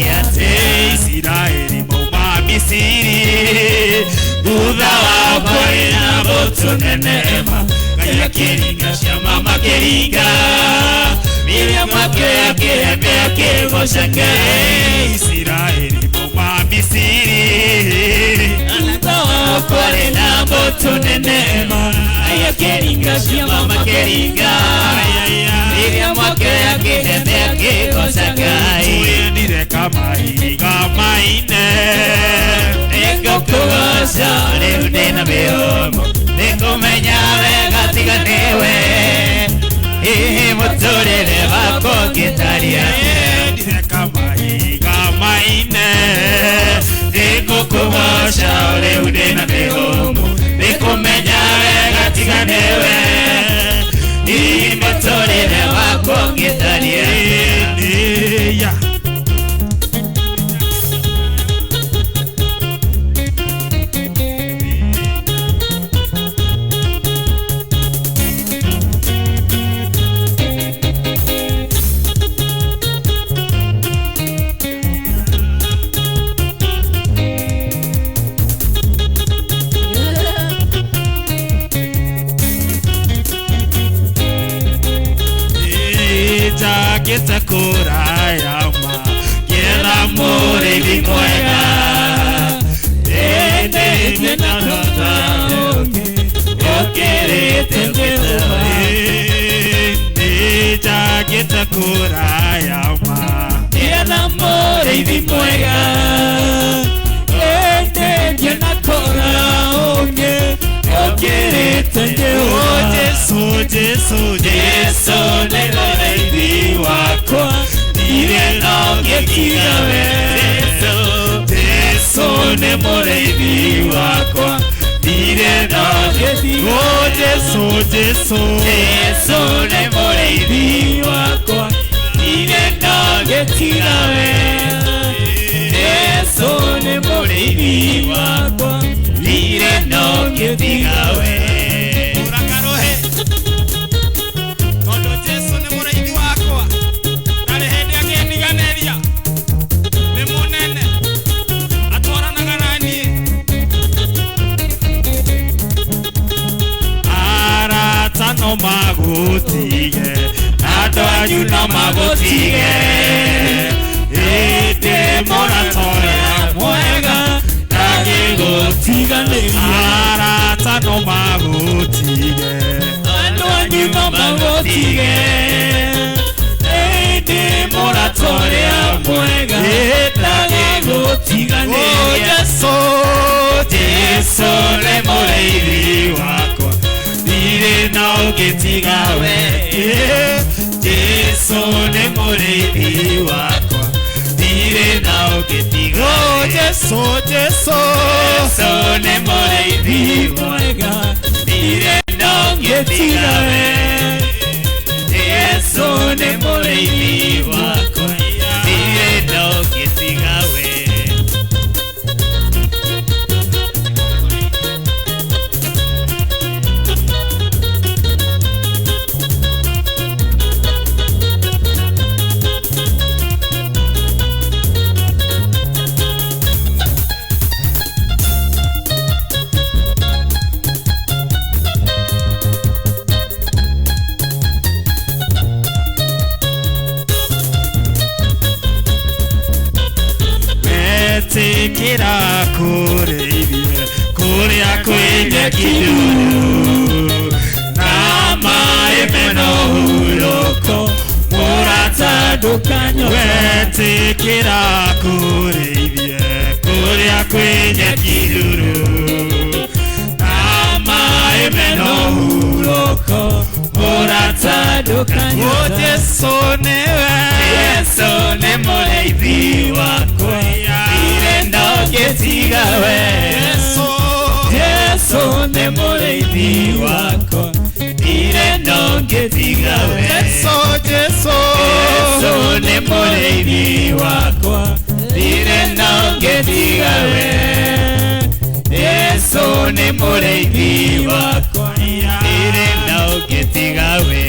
ate Israeli mauma Misiri Dudha wako ina botu nenema Kaya kiringa shama makeringa Miriam wake akirebe akirgoshanga Israeli mauma Misiri Dudha wako ina botu nenema Kaya kiringa shama makeringa Miriam wake akirebe akirgoshanga Tuyendire kama higa maine Ego kuwasa leude na beomo Neko menyare gatiga newe Ihi muturire wako kitaria Tuyendire kama higa maine Ego kuwasa leude na beomo Neko menyare gatiga newe Ihi muturire wako kitaria Yeah. Geta kurayama Gela more vimoega Ede tena nota Okere tengeta Nija geta kurayama Gela more vimoega Ede tena kora Okere tengeta Oh Jesu, Jesu, Jesu Nelore wako Dire no getigawe Jesu ne moreidi wako Dire no getigawe Oh Jesu, Jesu Jesu ne moreidi wako Dire no getigawe Jesu ne moreidi wako Dire no getigawe No magotige Adoanyu no magotige Ede moratoria Muega Dage gotiga Arata no magotige Adoanyu no magotige Ede moratoria Muega Dage gotiga Oh Jesu Jesu le moreiri wako Dire no getigawe Jesu ne moreidi wako Dire no getigawe Oh Jesu, Jesu Jesu ne moreidi wako Dire no getigawe Jesu ne moreidi wako Dire no getigawe Kira kure ibie kure akwenye kiduru Nama emeno huloko Murata dukanyo Wete kira kure ibie kure akwenye kiduru Nama emeno huloko Murata dukanyo Oje sonewe Yeso ne moreibi wako Getigawe Yesu ne moreidi wako Dire no getigawe Yesu ne moreidi wako Dire no getigawe Yesu ne moreidi wako Dire no getigawe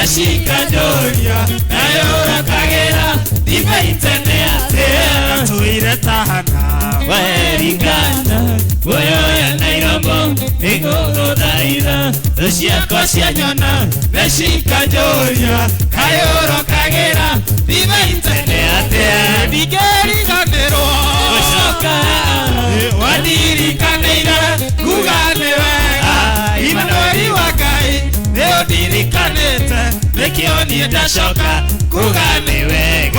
Nashikajoria Nayora kagera Diva iteneatea Tuire tahana Waeringana Woyo ya nairombo Nigogo daira Doshia kosia nyona Nashikajoria Kayoro kagera Diva iteneatea Nigeri ganero Oshoka Wadiri kaneira Kuganewe Imanueli wakai Neo diri kanete Nekioni edashoka Kuganewe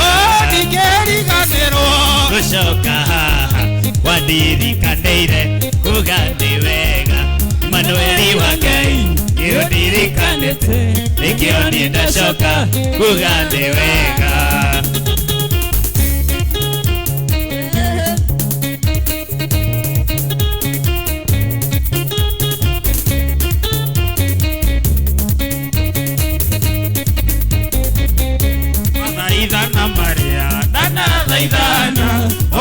Nigeri ganero Oshoka Wadiri kaneire Kuganewe Imanueli wakai Neo diri kanete Nekioni edashoka Kuganewe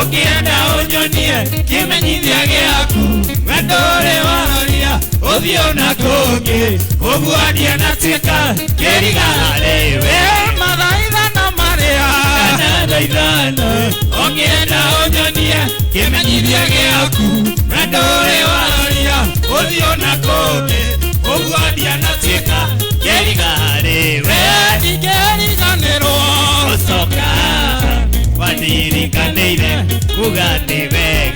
Okienda onyonie kimenyithia giaku wendore waroria uthio na kungi uguadia na tika kirigale we mathaithana maria kana thaithana okienda onyonie kimenyithia giaku wendore waroria uthio na kungi uguadia na tika kirigale we digeriganero usoka Wadiri kaneire Kuganewe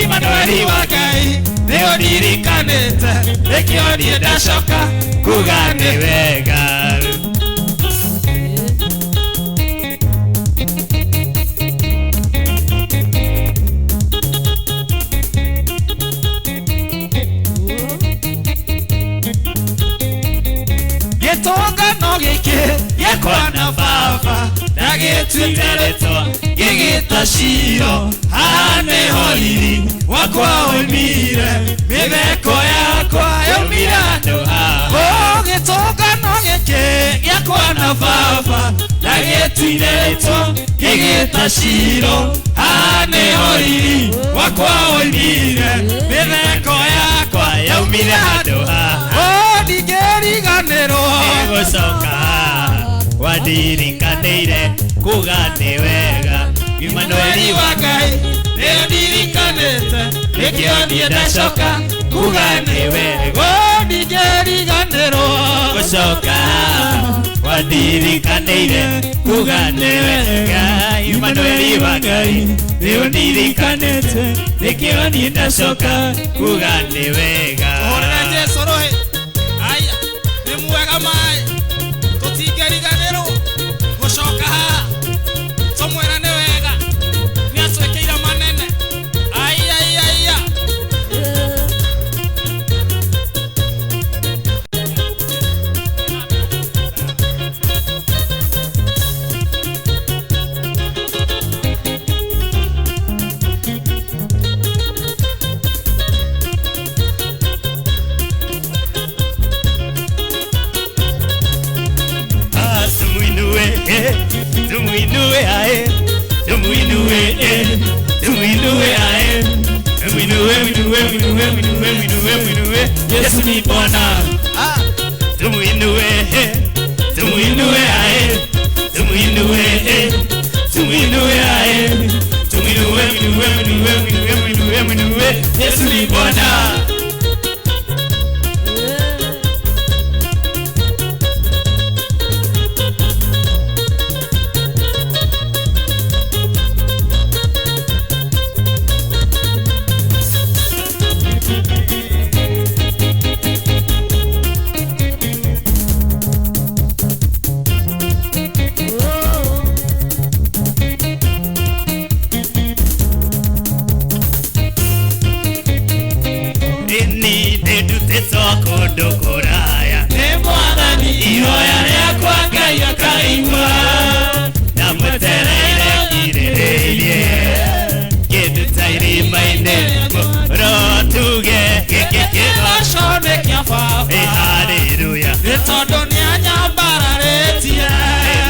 Imanueli wakai Neo diri kanete Nekioni edashoka Kuganewe Getonga no geke Yekwana fafa Nagetuiteretwa Gigita shiro Hane holiri Wakwa omire Mibeko yakwa Yomire ando ha Getonga no geke Yekwana fafa Nagetuiteretwa Gigita shiro Hane holiri Wakwa omire Mibeko yakwa Yomire ando ha Digeri ganero Ego soka Wadiri kaneire Kuganewega Imanueli wakai Neo diri kanete Nekioni edashoka Kuganewega Digeri ganero Kusoka Wadiri kaneire Kuganewega Imanueli wakai Neo diri kanete Nekioni edashoka Kuganewega Oranje sorohe Aya Nemuwega mai Totigeri ganero Kushoka Somewhere newega Niaswekeira manene Aya Tumuinue ae Tumuinue ae Tumuinue Yesu ni Bwana Tumuinue ae Tumuinue ae Tumuinue Yesu ni Bwana Dokoraya Nemwadani Ihoya Yakwa Kaya Kaima Namutereire Irereirie Gedutairi Maine Rotuge Kekeke Vashone Kiafafa Hallelujah Netodoni Anyambara Retia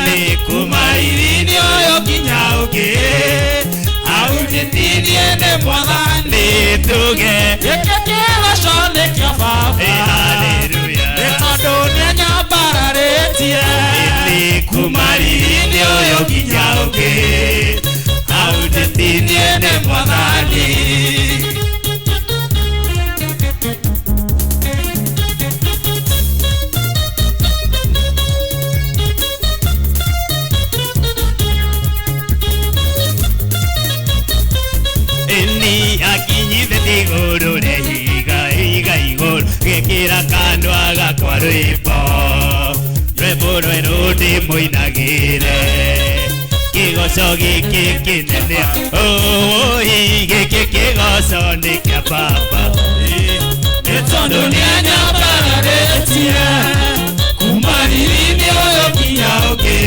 Ni Kumairini Oyo Kinyauke Auditini Ene Mwadani Tuge Kekeke Vashone Kiafafa Hallelujah Netodoni Anyambara Retia kumarinde oyo kijauke audetiniene mwathani eni akinyithe iguru rehiga iguru gekira kando agakwa rwimbo rwimbo rwerundi muinagire kigoco giki kinene giki kigoco nĩ kĩa baba nĩ tondũ nĩanyambararetie kumarĩrĩinĩ ũyũ nginya ũngĩ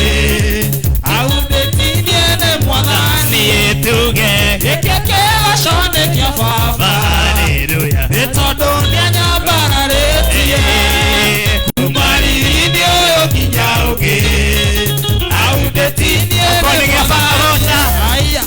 aundĩtinie nĩ mwathani tuge gĩkĩ kĩgoco nĩ kĩa baba haleluya nĩ tondũ nĩanyambararetie kumarĩrĩinĩ ũyũ nginya ũngĩ aundĩtinie nĩ mwathani aya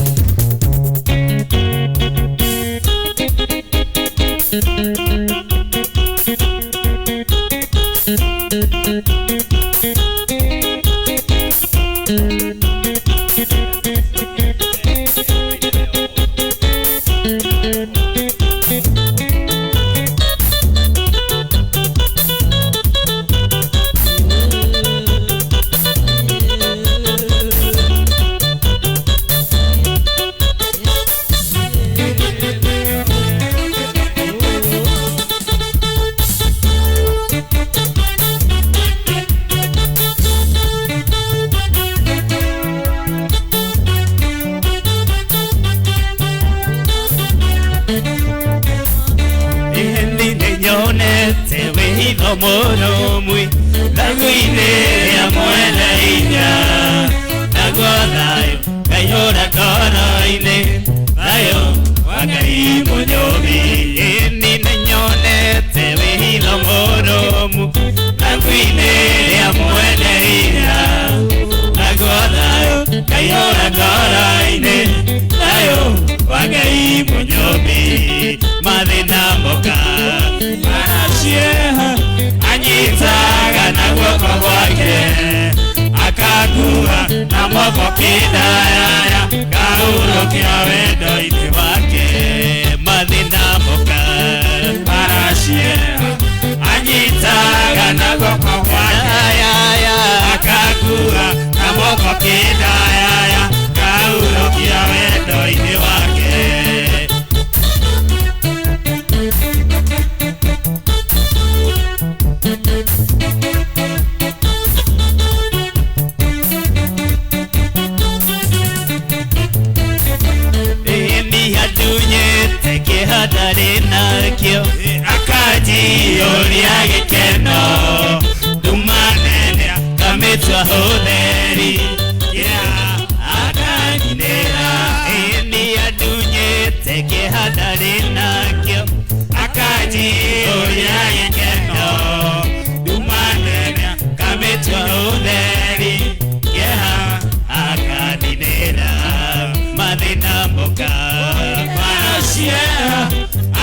mono muy la guine ya muela ella la godayo cayora caraine ayo wakai moñomi ni neñone te veilo mono muy la guine ya muela ella la godayo cayora caraine ayo wakai moñomi madena boca marashieha anyitaga na guoko gwake akagua na moko kidaya kaurokia wendo-inĩ wake mathina moka marashieha anyitaga na guoko gwake akagua na moko kidaya kaurokia wendo-inĩ wake nakio akajioria gĩkeno ndumanene kamitwa hũtheri akanginĩra ĩni andunyĩte kĩhatarĩ nakio akajioria gĩkeno ndumanene kamitwa hũtheri akanginĩra mathĩna moka marashieha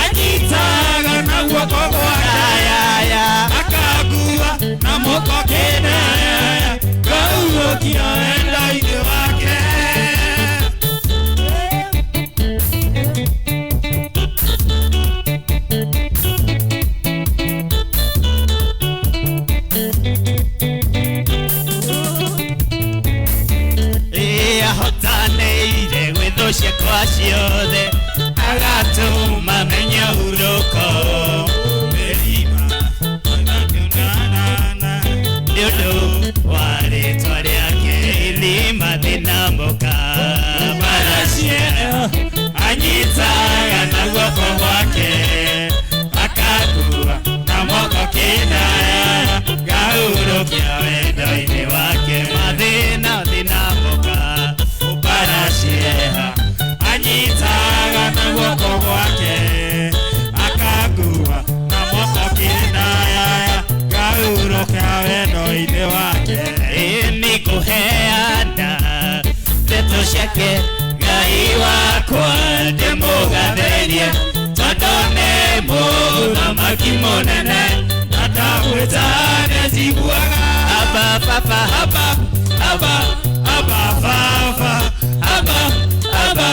anyitaga na guoko gwake akagua na moko kidaya kaurokia wendo-inĩ wake ahotanĩire gwĩthũ ciakwa ciothe agatũma menye hurũko mĩrima nĩ ũndũ wa rĩĩtwa rĩake irima thinamoka marashieha anyitaga na guoko gwake akagua na moko kidaya gahurũkia wendo-inĩ wake mathĩna thinamoka marashieha anyitaga na guoko gwake akagua na moko kidaya gahurũkia wendo-inĩ wake ĩni kũheana ndeto ciake Ngai wakwa ndĩmũgathĩrie tondũ nĩ mũthamaki mũnene na ndamwĩta nĩnjiguaga Abba Baba Abba, Abba, Father. Abba, Abba,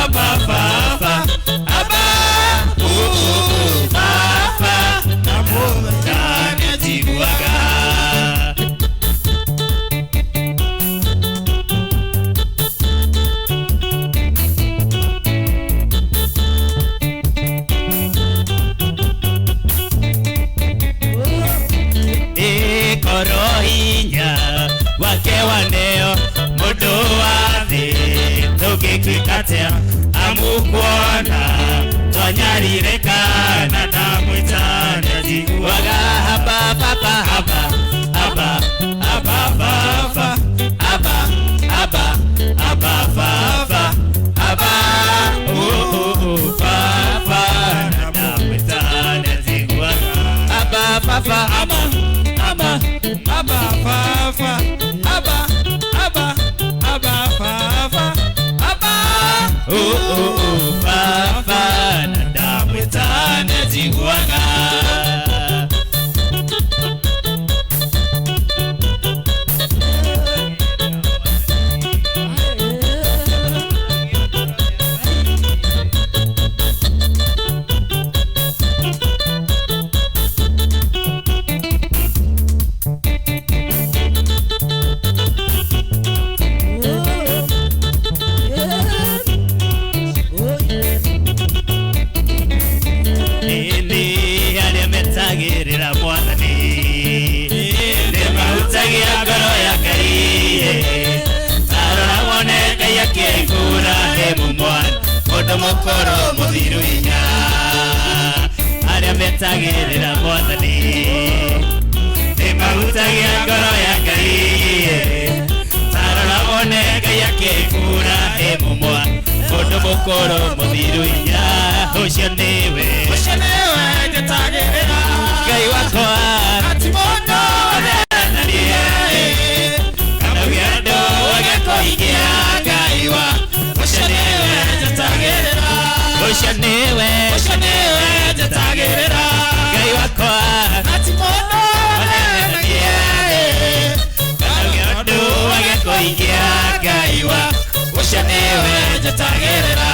Abba, Father. Abba, Father. Namuona ndani ya Jiguaga. Korohinya wake waneo mudu wathi tugikikatea amukuona twanyaririkana ndamwitania Jiguaga. Haba papa haba haba haba papa haba haba haba papa haba papa ndamwitania Jiguaga. Haba papa haba Abba, Abba, Fafa, Abba, Abba, Abba, Fafa, Abba, Fafa, ndamwitania Jiguaga. Mukoro muthiruinya aria metagirira mwathani nimahutagia ngoro ya Ngai tarora wone Ngai akikura mumwa mundu mukoro muthiruinya ucio niwe njatagirira Ngai wakwa ati mundu nanie kana wiendo wagekuigia Ngai wa ucio niwe njatagirira ucio niwe njatagirira Ngai wakwa ati mundu nanie kana wiendo wagekuigia Ngai wa ucio niwe njatagirira.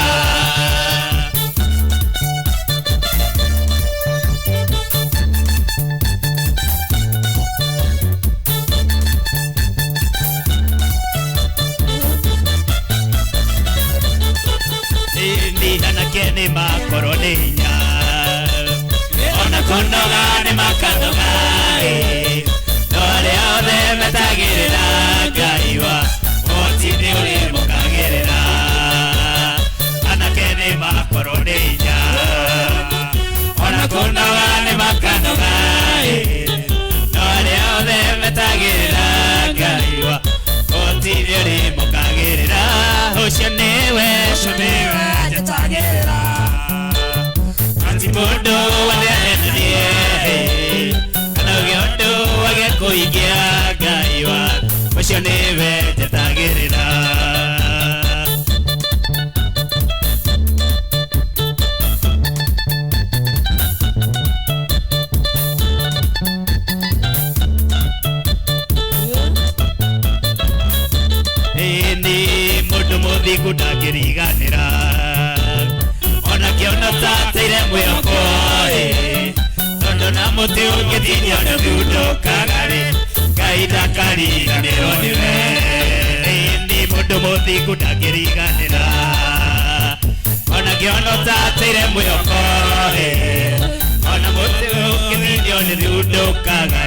Ni makoroninya ona kondoga ni makandoga nore ode metagirira Ngai wa otini uri mukagirira anake ni makoroninya ona kondoga ni makandoga nore ode metagirira Ngai wa otini uri mukagirira ucio niwe njatagirira ati mundu wanenenie kana giondu wagekuigia Ngai wa ucio niwe njatagirira. Ni mundu muthingu ndangiriganira ona kiona tateire mwiroko tondu na muti ungithinia nduthukaga Ngai ndakariganirwo niwe. Ni mundu muthingu ndangiriganira ona kiona tateire mwiroko ona muti ungithinia nduthukaga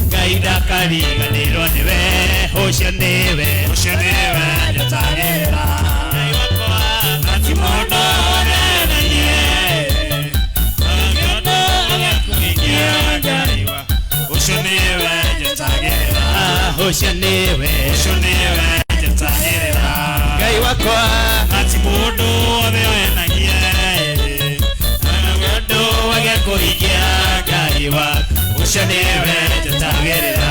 Ngai ndakariganirwo niwe ucio niwe njatagirira Ngai wakwa ati mundu nenie ngiondo agekuigia Ngai wa ucio niwe njatagirira ucio niwe njatagirira Ngai wakwa ati mundu nenie ngiondo agekuigia Ngai wa ucio niwe njatagirira.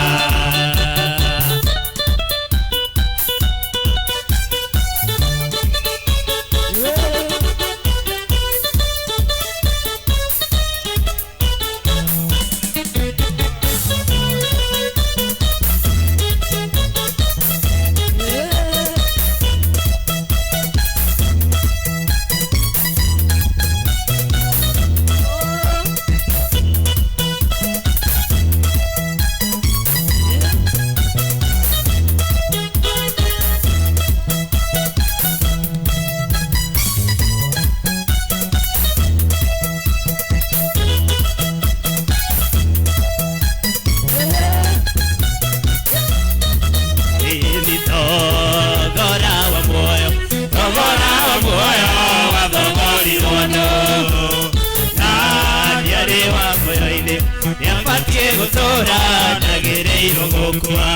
gutura nagereiro gukua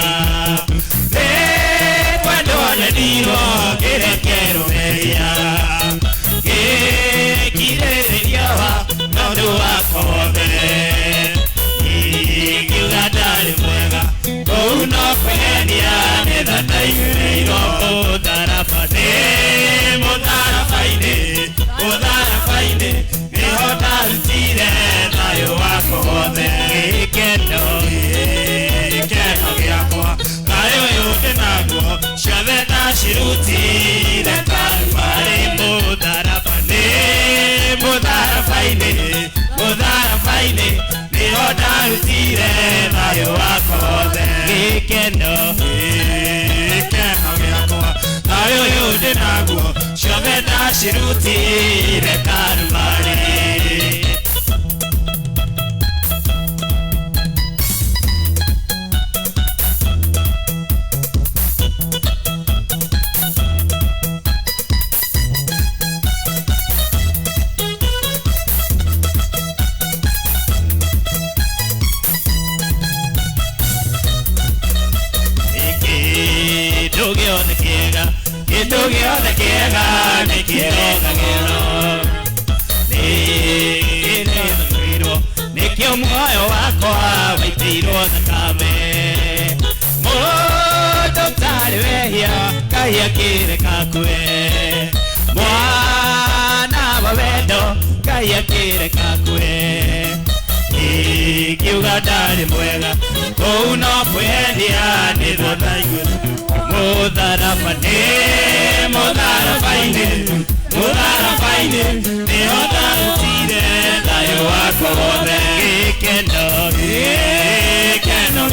kwendo ndirwo kirekero meria kireria maundu wakothe ikiuga ndari mwega kou no kwenia nĩ thataigĩrĩirwo mũtharabainĩ nĩho ndarutire thayũ wakwa wothe gĩkeno gĩakwa thayũ ũyũ ndĩ naguo ciothe ndacirutire Kalvarĩ mũtharabainĩ nĩho ndarutire thayũ wakwa wothe gĩkeno gĩakwa thayũ ũyũ ndĩ naguo ciothe ndacirutire Kalvarĩ. Kĩndũ gĩothe kĩega nĩ kĩrogagĩrwo nĩgĩthũirwo nĩkĩo muoyo wakwa waitĩirwo thakame mũndũ ũtarĩ wehia Ngai akĩreka kue mwana wa wendo Ngai akĩreka kue ikiuga ndarĩ mwega kou no kwĩhendia nĩ thothaigũrũ mũtharabainĩ nĩho ndarutire thayũ wakwa wothe gĩkeno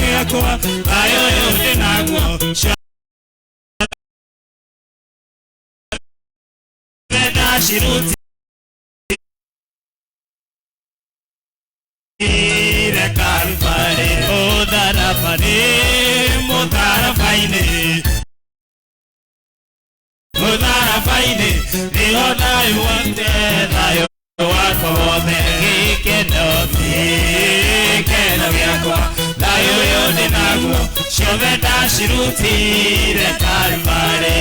gĩakwa thayũ ũyũ ndĩ naguo ciothe ndacirutire Kalvarĩ mũtharabainĩ nĩho ndarutire thayũ wakwa wothe gĩkeno gĩakwa thayũ ũyũ ndĩ naguo ciothe ndacirutire Kalvarĩ.